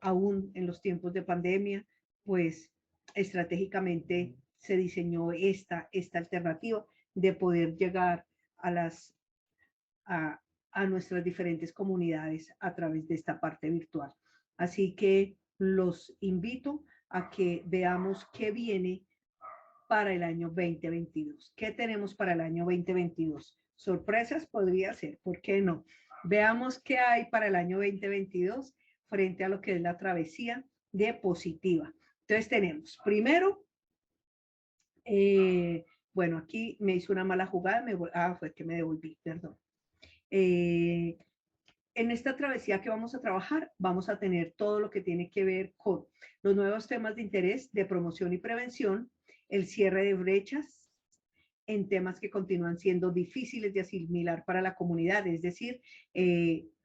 aún en los tiempos de pandemia, pues estratégicamente se diseñó esta alternativa de poder llegar a, a nuestras diferentes comunidades a través de esta parte virtual. Así que los invito a que veamos qué viene para el año 2022. ¿Qué tenemos para el año 2022? Sorpresas podría ser, ¿por qué no? Veamos qué hay para el año 2022 frente a lo que es la travesía de Positiva. Entonces tenemos, primero, bueno, aquí me hizo una mala jugada, fue que me devolví, perdón. En esta travesía que vamos a trabajar, vamos a tener todo lo que tiene que ver con los nuevos temas de interés de promoción y prevención, el cierre de brechas en temas que continúan siendo difíciles de asimilar para la comunidad, es decir,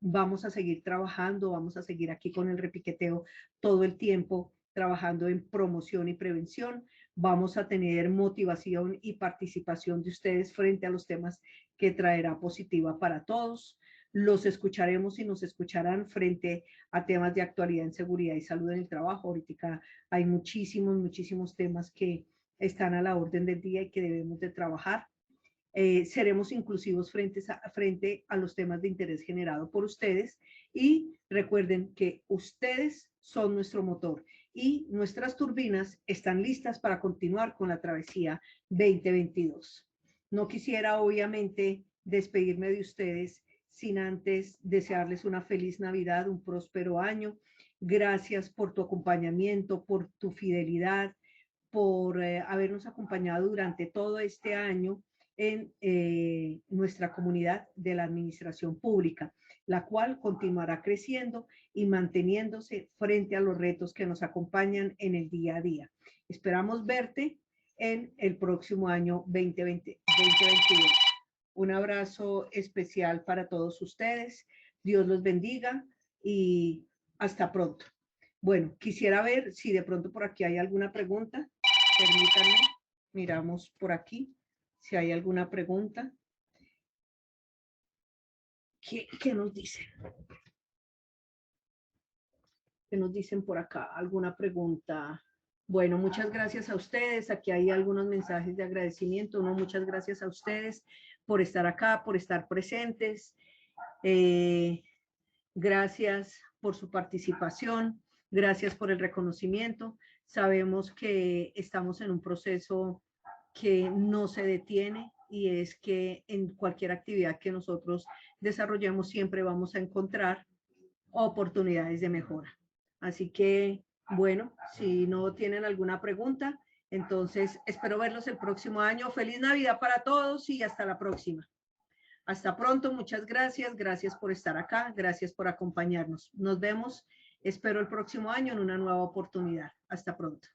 vamos a seguir trabajando, vamos a seguir aquí con el repiqueteo todo el tiempo, trabajando en promoción y prevención, vamos a tener motivación y participación de ustedes frente a los temas que traerá Positiva para todos. Los escucharemos y nos escucharán frente a temas de actualidad en seguridad y salud en el trabajo. Ahorita hay muchísimos temas que están a la orden del día y que debemos de trabajar. Seremos inclusivos frente a los temas de interés generado por ustedes y recuerden que ustedes son nuestro motor y nuestras turbinas están listas para continuar con la travesía 2022. No quisiera obviamente despedirme de ustedes sin antes desearles una feliz Navidad, un próspero año. Gracias por tu acompañamiento, por tu fidelidad, por habernos acompañado durante todo este año en nuestra comunidad de la administración pública, la cual continuará creciendo y manteniéndose frente a los retos que nos acompañan en el día a día. Esperamos verte en el próximo año 2022. Un abrazo especial para todos ustedes. Dios los bendiga y hasta pronto. Bueno, quisiera ver si de pronto por aquí hay alguna pregunta. Permítanme, miramos por aquí si hay alguna pregunta. ¿Qué nos dicen? ¿Qué nos dicen por acá? ¿Alguna pregunta? Bueno, muchas gracias a ustedes. Aquí hay algunos mensajes de agradecimiento. Muchas gracias a ustedes por estar acá, por estar presentes. Gracias por su participación. Gracias por el reconocimiento. Sabemos que estamos en un proceso que no se detiene y es que en cualquier actividad que nosotros desarrollemos siempre vamos a encontrar oportunidades de mejora. Así que, bueno, si no tienen alguna pregunta, entonces espero verlos el próximo año. Feliz Navidad para todos y hasta la próxima. Hasta pronto, muchas gracias. Gracias por estar acá. Gracias por acompañarnos. Nos vemos, espero el próximo año en una nueva oportunidad. Hasta pronto.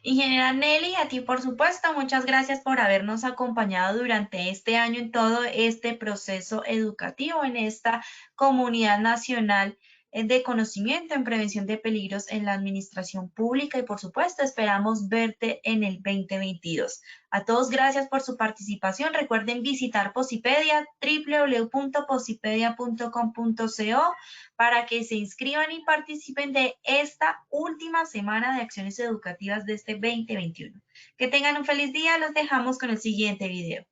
Ingeniera Nelly, a ti por supuesto, muchas gracias por habernos acompañado durante este año en todo este proceso educativo, en esta comunidad nacional de conocimiento en prevención de peligros en la administración pública y por supuesto esperamos verte en el 2022. A todos gracias por su participación. Recuerden visitar Posipedia, www.posipedia.com.co para que se inscriban y participen de esta última semana de acciones educativas de este 2021. Que tengan un feliz día. Los dejamos con el siguiente video.